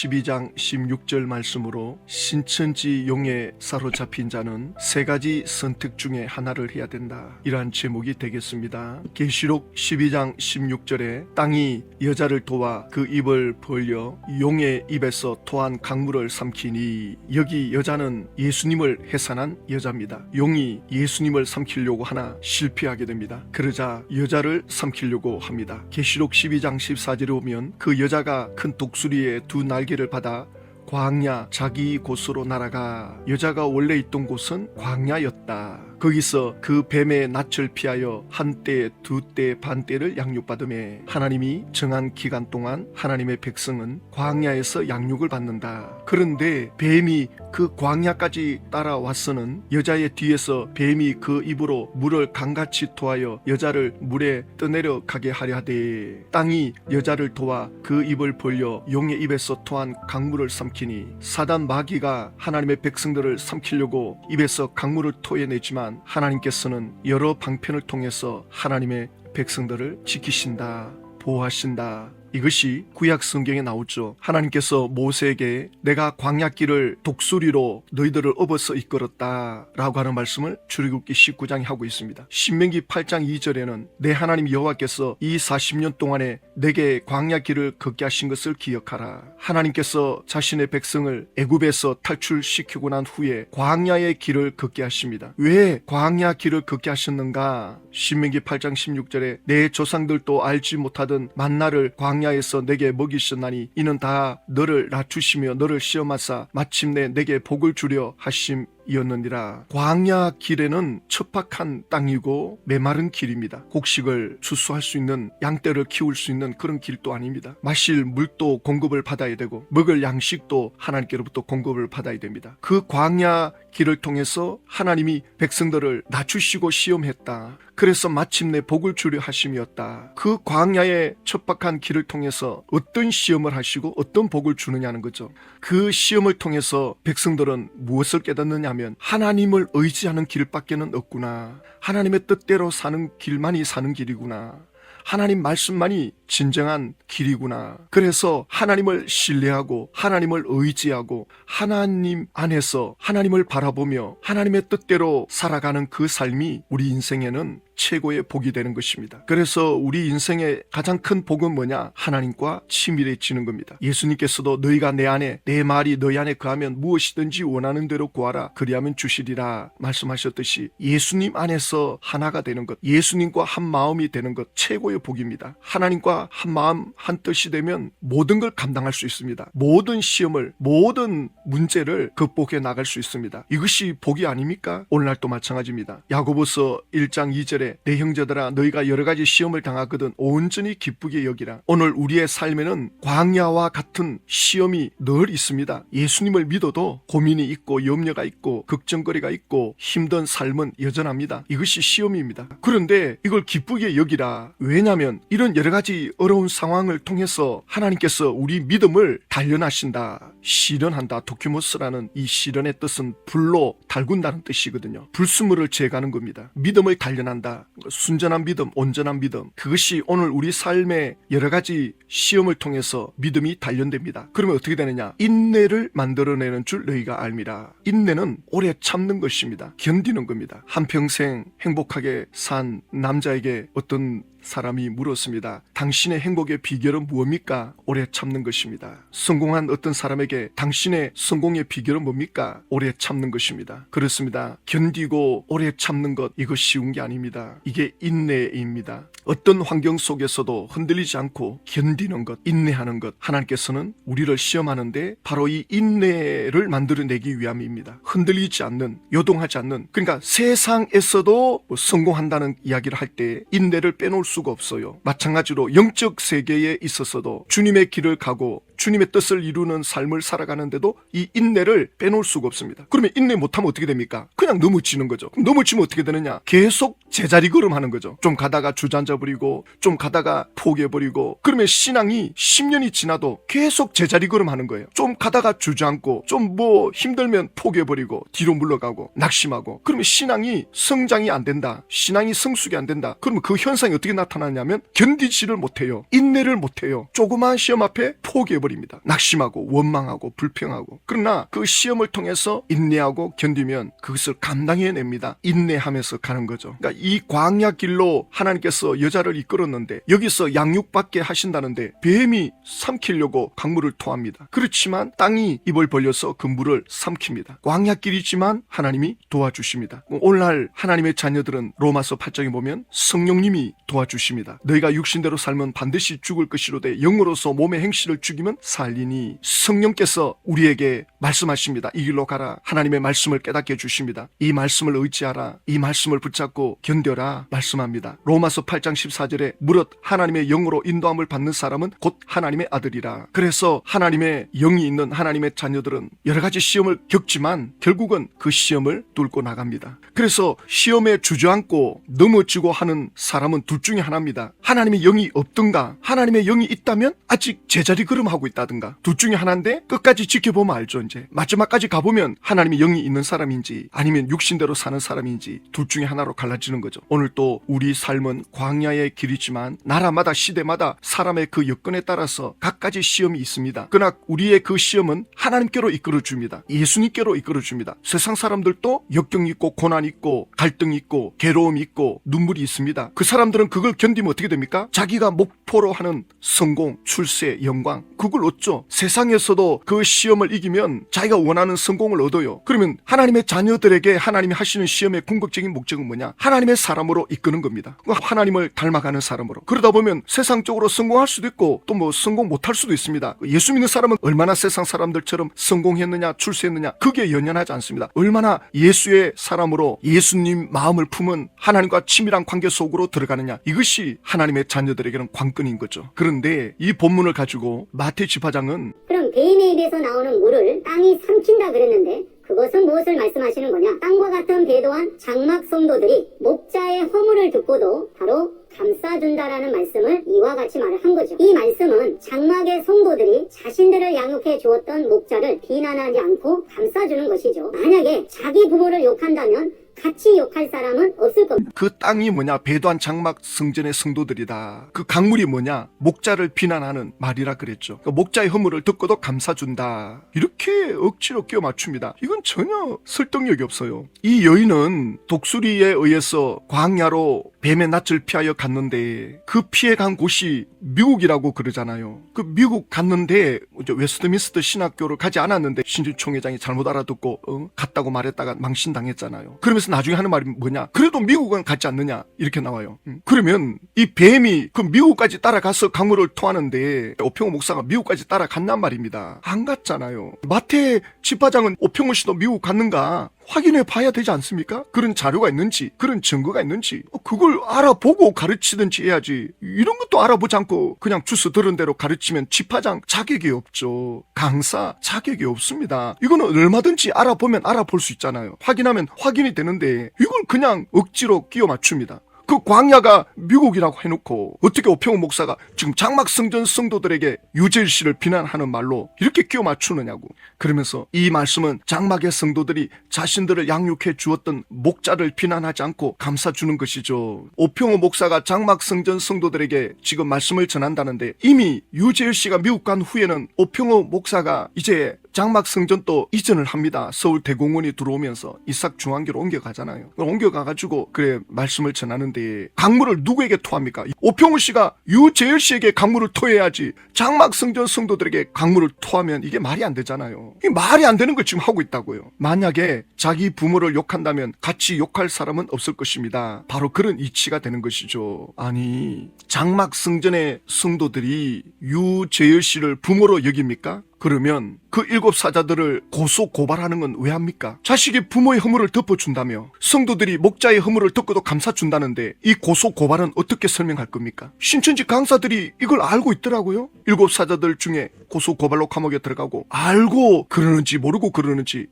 12장 16절 말씀으로 신천지 용에 사로잡힌 자는 세 가지 선택 중에 하나를 해야 된다. 이러한 제목이 되겠습니다. 계시록 12장 16절에 땅이 여자를 도와 그 입을 벌려 용의 입에서 토한 강물을 삼키니, 여기 여자는 예수님을 해산한 여자입니다. 용이 예수님을 삼키려고 하나 실패하게 됩니다. 그러자 여자를 삼키려고 합니다. 계시록 12장 14절에 보면 그 여자가 큰 독수리의 두 날개를 받아 광야 자기 곳으로 날아가. 여자가 원래 있던 곳은 광야였다. 거기서 그 뱀의 낯을 피하여 한때, 두때, 반때를 양육받으며 하나님이 정한 기간 동안 하나님의 백성은 광야에서 양육을 받는다. 그런데 뱀이 그 광야까지 따라와서는 여자의 뒤에서 뱀이 그 입으로 물을 강같이 토하여 여자를 물에 떠내려 가게 하려 하되, 땅이 여자를 도와 그 입을 벌려 용의 입에서 토한 강물을 삼키니, 사단 마귀가 하나님의 백성들을 삼키려고 입에서 강물을 토해내지만 하나님께서는 여러 방편을 통해서 하나님의 백성들을 지키신다, 보호하신다. 이것이 구약 성경에 나오죠. 하나님께서 모세에게 내가 광야길을 독수리로 너희들을 업어서 이끌었다 라고 하는 말씀을 출애굽기 19장에 하고 있습니다. 신명기 8장 2절에는 내 하나님 여호와께서 이 40년 동안에 내게 광야길을 걷게 하신 것을 기억하라. 하나님께서 자신의 백성을 애굽에서 탈출시키고 난 후에 광야의 길을 걷게 하십니다. 왜 광야 길을 걷게 하셨는가? 신명기 8장 16절에 내 조상들도 알지 못하던 만나를 광야에서 내게 먹이셨나니 이는 다 너를 낮추시며 너를 시험하사 마침내 내게 복을 주려 하심이었느니라. 광야 길에는 척박한 땅이고 메마른 길입니다. 곡식을 추수할 수 있는, 양떼를 키울 수 있는 그런 길도 아닙니다. 마실 물도 공급을 받아야 되고 먹을 양식도 하나님께로부터 공급을 받아야 됩니다. 그 광야 길을 통해서 하나님이 백성들을 낮추시고 시험했다. 그래서 마침내 복을 주려 하심이었다. 그 광야의 척박한 길을 통해서 어떤 시험을 하시고 어떤 복을 주느냐는 거죠. 그 시험을 통해서 백성들은 무엇을 깨닫느냐면 하나님을 의지하는 길밖에는 없구나. 하나님의 뜻대로 사는 길만이 사는 길이구나. 하나님 말씀만이 진정한 길이구나. 그래서 하나님을 신뢰하고 하나님을 의지하고 하나님 안에서 하나님을 바라보며 하나님의 뜻대로 살아가는 그 삶이 우리 인생에는 최고의 복이 되는 것입니다. 그래서 우리 인생의 가장 큰 복은 뭐냐? 하나님과 친밀해지는 겁니다. 예수님께서도 너희가 내 안에, 내 말이 너희 안에 거하면 무엇이든지 원하는 대로 구하라 그리하면 주시리라 말씀하셨듯이 예수님 안에서 하나가 되는 것, 예수님과 한 마음이 되는 것, 최고의 복입니다. 하나님과 한 마음 한 뜻이 되면 모든 걸 감당할 수 있습니다. 모든 시험을, 모든 문제를 극복해 나갈 수 있습니다. 이것이 복이 아닙니까? 오늘날도 마찬가지입니다. 야고보서 1장 2절에 내 형제들아 너희가 여러 가지 시험을 당하거든 온전히 기쁘게 여기라. 오늘 우리의 삶에는 광야와 같은 시험이 늘 있습니다. 예수님을 믿어도 고민이 있고 염려가 있고 걱정거리가 있고 힘든 삶은 여전합니다. 이것이 시험입니다. 그런데 이걸 기쁘게 여기라. 왜냐하면 이런 여러 가지 어려운 상황을 통해서 하나님께서 우리 믿음을 단련하신다, 시련한다. 도큐모스라는 이 시련의 뜻은 불로 달군다는 뜻이거든요. 불순물을 제거하는 겁니다. 믿음을 단련한다. 순전한 믿음, 온전한 믿음, 그것이 오늘 우리 삶의 여러 가지 시험을 통해서 믿음이 단련됩니다. 그러면 어떻게 되느냐? 인내를 만들어내는 줄 너희가 알미라. 인내는 오래 참는 것입니다. 견디는 겁니다. 한평생 행복하게 산 남자에게 어떤 사람이 물었습니다. 당신의 행복의 비결은 무엇입니까? 오래 참는 것입니다. 성공한 어떤 사람에게 당신의 성공의 비결은 뭡니까? 오래 참는 것입니다. 그렇습니다. 견디고 오래 참는 것, 이거 쉬운 게 아닙니다. 이게 인내입니다. 어떤 환경 속에서도 흔들리지 않고 견디는 것, 인내하는 것, 하나님께서는 우리를 시험하는데 바로 이 인내를 만들어내기 위함입니다. 흔들리지 않는, 요동하지 않는, 그러니까 세상에서도 성공한다는 이야기를 할 때 인내를 빼놓을 수가 없어요. 마찬가지로 영적 세계에 있어서도 주님의 길을 가고 주님의 뜻을 이루는 삶을 살아가는데도 이 인내를 빼놓을 수가 없습니다. 그러면 인내 못하면 어떻게 됩니까? 그냥 넘어지는 거죠. 그럼 넘어지면 어떻게 되느냐? 계속 제자리 걸음하는 거죠. 좀 가다가 주저앉아 버리고 좀 가다가 포기해버리고, 그러면 신앙이 10년이 지나도 계속 제자리 걸음하는 거예요. 좀 가다가 주저앉고 좀 힘들면 포기해버리고 뒤로 물러가고 낙심하고, 그러면 신앙이 성장이 안 된다, 신앙이 성숙이 안 된다. 그러면 그 현상이 어떻게 나타나냐면 견디지를 못해요. 인내를 못해요. 조그마한 시험 앞에 포기해버립니다. 버립니다. 낙심하고 원망하고 불평하고. 그러나 그 시험을 통해서 인내하고 견디면 그것을 감당해냅니다. 인내하면서 가는 거죠. 그러니까 이 광야 길로 하나님께서 여자를 이끌었는데 여기서 양육받게 하신다는데 뱀이 삼키려고 강물을 토합니다. 그렇지만 땅이 입을 벌려서 그 물을 삼킵니다. 광야 길이지만 하나님이 도와주십니다. 오늘날 하나님의 자녀들은 로마서 8장에 보면 성령님이 도와주십니다. 너희가 육신대로 살면 반드시 죽을 것이로되 영으로서 몸의 행실을 죽이면 살리니. 성령께서 우리에게 말씀하십니다. 이 길로 가라. 하나님의 말씀을 깨닫게 해주십니다. 이 말씀을 의지하라. 이 말씀을 붙잡고 견뎌라 말씀합니다. 로마서 8장 14절에 무릇 하나님의 영으로 인도함을 받는 사람은 곧 하나님의 아들이라. 그래서 하나님의 영이 있는 하나님의 자녀들은 여러 가지 시험을 겪지만 결국은 그 시험을 뚫고 나갑니다. 그래서 시험에 주저앉고 넘어지고 하는 사람은 둘 중에 하나입니다. 하나님의 영이 없든가 하나님의 영이 있다면 아직 제자리 걸음하고 있다든가. 둘 중에 하나인데 끝까지 지켜보면 알죠. 이제 마지막까지 가보면 하나님의 영이 있는 사람인지 아니면 육신대로 사는 사람인지 둘 중에 하나로 갈라지는 거죠. 오늘 또 우리 삶은 광야의 길이지만 나라마다 시대마다 사람의 그 여건에 따라서 각가지 시험이 있습니다. 그러나 우리의 그 시험은 하나님께로 이끌어줍니다. 예수님께로 이끌어줍니다. 세상 사람들도 역경 있고 고난 있고 갈등 있고 괴로움 있고 눈물이 있습니다. 그 사람들은 그걸 견디면 어떻게 됩니까? 자기가 목표로 하는 성공, 출세, 영광 그걸 얻죠. 세상에서도 그 시험을 이기면 자기가 원하는 성공을 얻어요. 그러면 하나님의 자녀들에게 하나님이 하시는 시험의 궁극적인 목적은 뭐냐? 하나님의 사람으로 이끄는 겁니다. 하나님을 닮아가는 사람으로. 그러다 보면 세상적으로 성공할 수도 있고 또 뭐 성공 못할 수도 있습니다. 예수 믿는 사람은 얼마나 세상 사람들처럼 성공했느냐 출세했느냐 그게 연연하지 않습니다. 얼마나 예수의 사람으로 예수님 마음을 품은 하나님과 친밀한 관계 속으로 들어가느냐 이것이 하나님의 자녀들에게는 관건인 거죠. 그런데 이 본문을 가지고 마태 집화장은 그럼 뱀의 입에서 나오는 물을 땅이 삼킨다 그랬는데 그것은 무엇을 말씀하시는 거냐? 땅과 같은 배도한 장막 성도들이 목자의 허물을 듣고도 바로 감싸준다라는 말씀을 이와 같이 말을 한 거죠. 이 말씀은 장막의 성도들이 자신들을 양육해 주었던 목자를 비난하지 않고 감싸주는 것이죠. 만약에 자기 부모를 욕한다면 같이 욕할 사람은 없을 겁니다. 그 땅이 뭐냐? 배도한 장막 성전의 성도들이다. 그 강물이 뭐냐? 목자를 비난하는 말이라 그랬죠. 그러니까 목자의 허물을 듣고도 감싸준다. 이렇게 억지로 끼워 맞춥니다. 이건 전혀 설득력이 없어요. 이 여인은 독수리에 의해서 광야로 뱀의 낯을 피하여 갔는데 그 피해간 곳이 미국이라고 그러잖아요. 그 미국 갔는데 웨스트민스터 신학교를 가지 않았는데 신주 총회장이 잘못 알아듣고 갔다고 말했다가 망신당했잖아요. 그러면서 나중에 하는 말이 뭐냐? 그래도 미국은 갔지 않느냐? 이렇게 나와요. 그러면 이 뱀이 그 미국까지 따라가서 강물을 토하는데 오평호 목사가 미국까지 따라갔단 말입니다. 안 갔잖아요. 마태 집화장은 오평호 씨도 미국 갔는가? 확인해 봐야 되지 않습니까? 그런 자료가 있는지, 그런 증거가 있는지 그걸 알아보고 가르치든지 해야지. 이런 것도 알아보지 않고 그냥 주스 들은 대로 가르치면 집화장 자격이 없죠. 강사 자격이 없습니다. 이거는 얼마든지 알아보면 알아볼 수 있잖아요. 확인하면 확인이 되는데 이걸 그냥 억지로 끼워 맞춥니다. 그 광야가 미국이라고 해놓고 어떻게 오평호 목사가 지금 장막 성전 성도들에게 유재일 씨를 비난하는 말로 이렇게 끼워 맞추느냐고. 그러면서 이 말씀은 장막의 성도들이 자신들을 양육해 주었던 목자를 비난하지 않고 감싸주는 것이죠. 오평호 목사가 장막 성전 성도들에게 지금 말씀을 전한다는데 이미 유재일 씨가 미국 간 후에는 오평호 목사가 이제 장막 성전도 이전을 합니다. 서울 대공원이 들어오면서 이삭 중앙교로 옮겨가잖아요. 옮겨가가지고 그래 말씀을 전하는데 강물을 누구에게 토합니까? 오평호 씨가 유재열 씨에게 강물을 토해야지 장막 성전 성도들에게 강물을 토하면 이게 말이 안 되잖아요. 이게 말이 안 되는 걸 지금 하고 있다고요. 만약에 자기 부모를 욕한다면 같이 욕할 사람은 없을 것입니다. 바로 그런 이치가 되는 것이죠. 아니 장막 성전의 성도들이 유재열 씨를 부모로 여깁니까? 그러면 그 7 사자들을 고소 고발하는 건 왜 합니까? 자식이 부모의 허물을 덮어준다며 성도들이 목자의 허물을 덮고도 감싸준다는데 이 고소 고발은 어떻게 설명할 겁니까? 신천지 강사들이 이걸 알고 있더라고요. 7 사자들 중에 고소 고발로 감옥에 들어가고 알고 그러는지 모르고 그러는지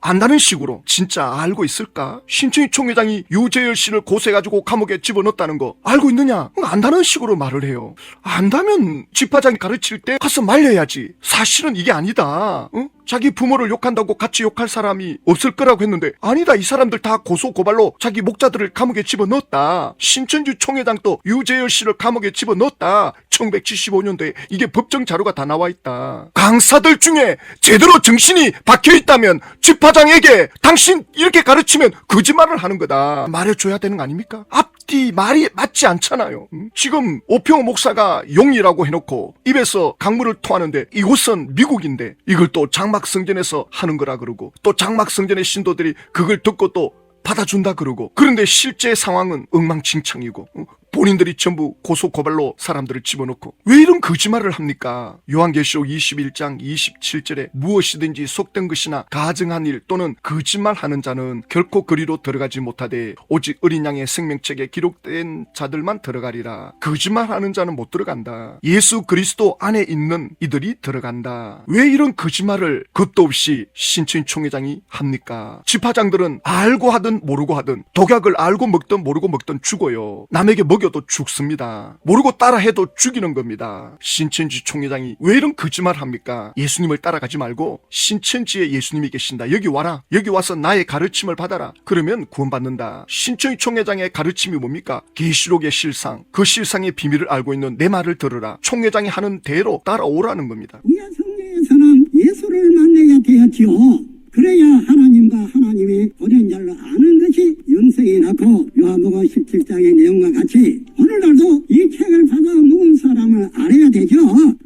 안다는 식으로 진짜 알고 있을까? 신천지 총회장이 유재열 씨를 고소해가지고 감옥에 집어넣었다는 거 알고 있느냐? 안다는 식으로 말을 해요. 안다면 집화장이 가르칠 때 가서 말려야지. 사실은 이게 아니다. 자기 부모를 욕한다고 같이 욕할 사람이 없을 거라고 했는데 아니다, 이 사람들 다 고소고발로 자기 목자들을 감옥에 집어넣었다. 신천지 총회장도 유재열 씨를 감옥에 집어넣었다. 1975년도에 이게 법정 자료가 다 나와 있다. 강사들 중에 제대로 정신이 박혀있다면 집화장에게 당신 이렇게 가르치면 거짓말을 하는 거다 말해줘야 되는 거 아닙니까? 앞뒤 말이 맞지 않잖아요. 지금 오평호 목사가 용이라고 해놓고 입에서 강물을 토하는데 이곳은 미국인데 이걸 또 장막성전에서 하는 거라 그러고 또 장막성전의 신도들이 그걸 듣고 또 받아준다 그러고 그런데 실제 상황은 엉망진창이고 본인들이 전부 고소고발로 사람들을 집어넣고 왜 이런 거짓말을 합니까? 요한계시록 21장 27절에 무엇이든지 속된 것이나 가증한 일 또는 거짓말하는 자는 결코 그리로 들어가지 못하되 오직 어린 양의 생명책에 기록된 자들만 들어가리라. 거짓말하는 자는 못 들어간다. 예수 그리스도 안에 있는 이들이 들어간다. 왜 이런 거짓말을 겁도 없이 신천지 총회장이 합니까? 집화장들은 알고 하든 모르고 하든 독약을 알고 먹든 모르고 먹든 죽어요. 남에게 먹여도 죽습니다. 모르고 따라해도 죽이는 겁니다. 신천지 총회장이 왜 이런 거짓말을 합니까? 예수님을 따라가지 말고 신천지에 예수님이 계신다. 여기 와라. 여기 와서 나의 가르침을 받아라. 그러면 구원받는다. 신천지 총회장의 가르침이 뭡니까? 계시록의 실상, 그 실상의 비밀을 알고 있는 내 말을 들으라. 총회장이 하는 대로 따라오라는 겁니다. 우리 성경에서는 예수를 만나야 되었지요. 그래야 하나님과 하나님의 보존자를 아는 것이 영생이 낳고 요한복음 17장의 내용과 같이 오늘날도 이 책을 받아 먹은 사람을 알아야 되죠.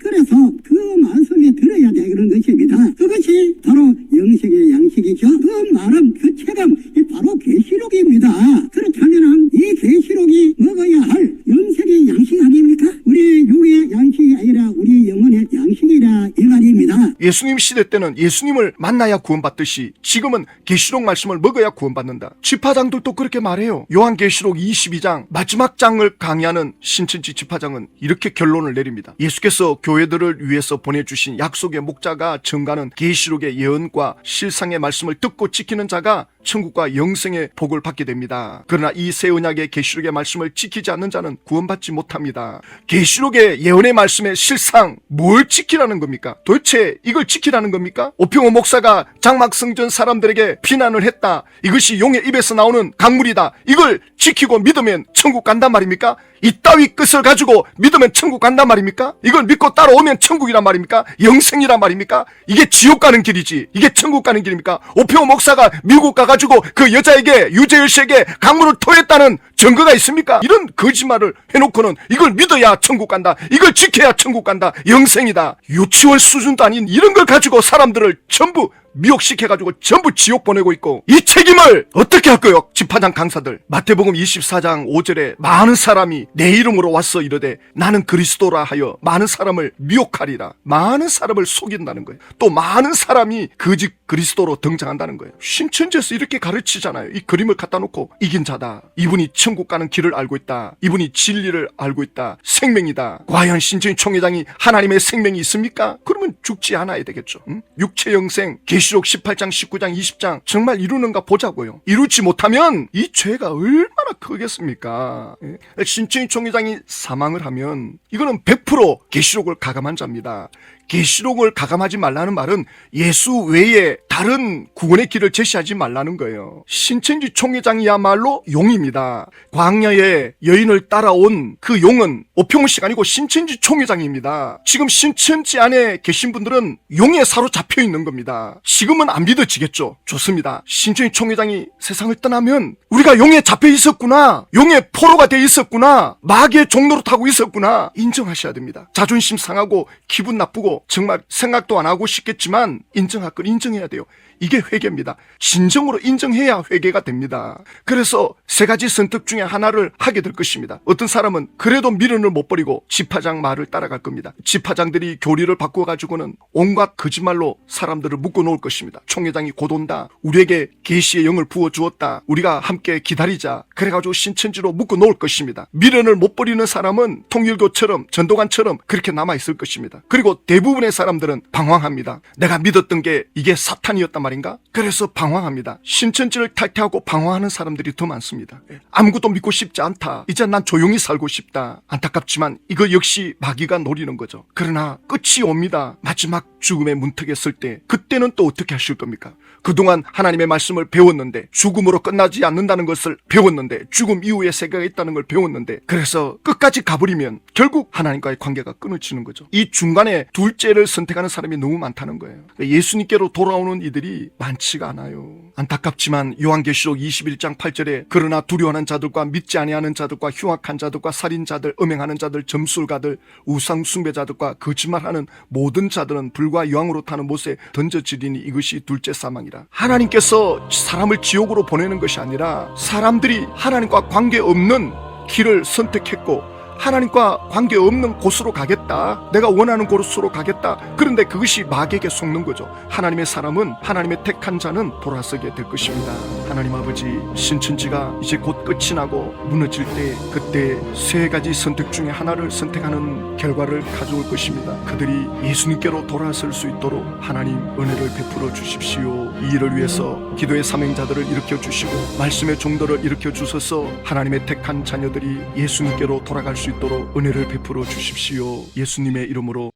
그래서 그 말씀에 들어야 되는 것입니다. 그것이 바로 영생의 양식이죠. 그 말은 그 책은 바로 계시록입니다. 그렇다면 이 계시록이 먹어야 할 영생의 양식 아닙니까? 우리 육의 양식이 아니라 우리 영혼의 양식이라 이 말입니다. 예수님 시대 때는 예수님을 만나야 구원받듯이 지금은 계시록 말씀을 먹어야 구원받는다. 집화장들도 그렇게 말해요. 요한계시록 22장 마지막 장을 강의하는 신천지 집화장은 이렇게 결론을 내립니다. 예수께서 교회들을 위해서 보내주신 약속의 목자가 전가는 계시록의 예언과 실상의 말씀을 듣고 지키는 자가 천국과 영생의 복을 받게 됩니다. 그러나 이 새 언약의 계시록의 말씀을 지키지 않는 자는 구원받지 못합니다. 계시록의 예언의 말씀의 실상 뭘 지키라는 겁니까? 도대체 이걸 지키라는 겁니까? 오평호 목사가 장막성전 사람들에게 비난을 했다. 이것이 용의 입에서 나오는 강물이다. 이걸 지키고 믿으면 천국 간단 말입니까? 이따위 끝을 가지고 믿으면 천국 간단 말입니까? 이걸 믿고 따라오면 천국이란 말입니까? 영생이란 말입니까? 이게 지옥 가는 길이지 이게 천국 가는 길입니까? 오평호 목사가 미국 가가지고 그 여자에게 유재열 씨에게 강물을 토했다는 증거가 있습니까? 이런 거짓말을 해놓고는 이걸 믿어야 천국 간다. 이걸 지켜야 천국 간다. 영생이다. 유치원 수준도 아닌 이런 걸 가지고 사람들을 전부 미혹시켜가지고 전부 지옥 보내고 있고 이 책임을 어떻게 할 거예요? 집화장 강사들. 마태복음 24장 5절에 많은 사람이 내 이름으로 와서 이르되 나는 그리스도라 하여 많은 사람을 미혹하리라. 많은 사람을 속인다는 거예요. 또 많은 사람이 거짓 그리스도로 등장한다는 거예요. 신천지에서 이렇게 가르치잖아요. 이 그림을 갖다 놓고 이긴 자다. 이분이 천국 가는 길을 알고 있다. 이분이 진리를 알고 있다. 생명이다. 과연 신천지 총회장이 하나님의 생명이 있습니까? 그러면 죽지 않아야 되겠죠. 육체 영생 계시록 18장 19장 20장 정말 이루는가 보자고요. 이루지 못하면 이 죄가 얼마나 크겠습니까? 신천지 총회장이 사망을 하면 이거는 100% 계시록을 가감한 자입니다. 계시록을 가감하지 말라는 말은 예수 외에 다른 구원의 길을 제시하지 말라는 거예요. 신천지 총회장이야말로 용입니다. 광야에 여인을 따라온 그 용은 오평호 씨가 아니고 신천지 총회장입니다. 지금 신천지 안에 계신 분들은 용에 사로잡혀 있는 겁니다. 지금은 안 믿어지겠죠. 좋습니다. 신천지 총회장이 세상을 떠나면 우리가 용에 잡혀 있었구나. 용의 포로가 돼 있었구나. 마귀의 종로로 타고 있었구나. 인정하셔야 됩니다. 자존심 상하고 기분 나쁘고 정말 생각도 안 하고 싶겠지만 인정할 걸 인정해야 돼요. 이게 회개입니다. 진정으로 인정해야 회개가 됩니다. 그래서 세 가지 선택 중에 하나를 하게 될 것입니다. 어떤 사람은 그래도 미련을 못 버리고 집화장 말을 따라갈 겁니다. 집화장들이 교리를 바꿔가지고는 온갖 거짓말로 사람들을 묶어놓을 것입니다. 총회장이 곧 온다. 우리에게 계시의 영을 부어주었다. 우리가 함께 기다리자. 그래가지고 신천지로 묶어놓을 것입니다. 미련을 못 버리는 사람은 통일교처럼 전도관처럼 그렇게 남아있을 것입니다. 그리고 대부분 대부분의 사람들은 방황합니다. 내가 믿었던 게 이게 사탄이었단 말인가? 그래서 방황합니다. 신천지를 탈퇴하고 방황하는 사람들이 더 많습니다. 아무것도 믿고 싶지 않다. 이제 난 조용히 살고 싶다. 안타깝지만 이거 역시 마귀가 노리는 거죠. 그러나 끝이 옵니다. 마지막 죽음의 문턱에 설 때 그때는 또 어떻게 하실 겁니까? 그동안 하나님의 말씀을 배웠는데 죽음으로 끝나지 않는다는 것을 배웠는데 죽음 이후에 세계가 있다는 걸 배웠는데 그래서 끝까지 가버리면 결국 하나님과의 관계가 끊어지는 거죠. 이 중간에 둘째를 선택하는 사람이 너무 많다는 거예요. 예수님께로 돌아오는 이들이 많지가 않아요. 안타깝지만 요한계시록 21장 8절에 그러나 두려워하는 자들과 믿지 아니하는 자들과 흉악한 자들과 살인자들, 음행하는 자들, 점술가들, 우상 숭배자들과 거짓말하는 모든 자들은 불과 유황으로 타는 못에 던져지리니 이것이 둘째 사망이라. 하나님께서 사람을 지옥으로 보내는 것이 아니라 사람들이 하나님과 관계없는 길을 선택했고 하나님과 관계없는 곳으로 가겠다. 내가 원하는 곳으로 가겠다. 그런데 그것이 마귀에게 속는 거죠. 하나님의 사람은 하나님의 택한 자는 돌아서게 될 것입니다. 하나님 아버지, 신천지가 이제 곧 끝이 나고 무너질 때 그때 세 가지 선택 중에 하나를 선택하는 결과를 가져올 것입니다. 그들이 예수님께로 돌아설 수 있도록 하나님 은혜를 베풀어 주십시오. 이 일을 위해서 기도의 사명자들을 일으켜 주시고 말씀의 종들을 일으켜 주셔서 하나님의 택한 자녀들이 예수님께로 돌아갈 수 있도록 은혜를 베풀어 주십시오. 예수님의 이름으로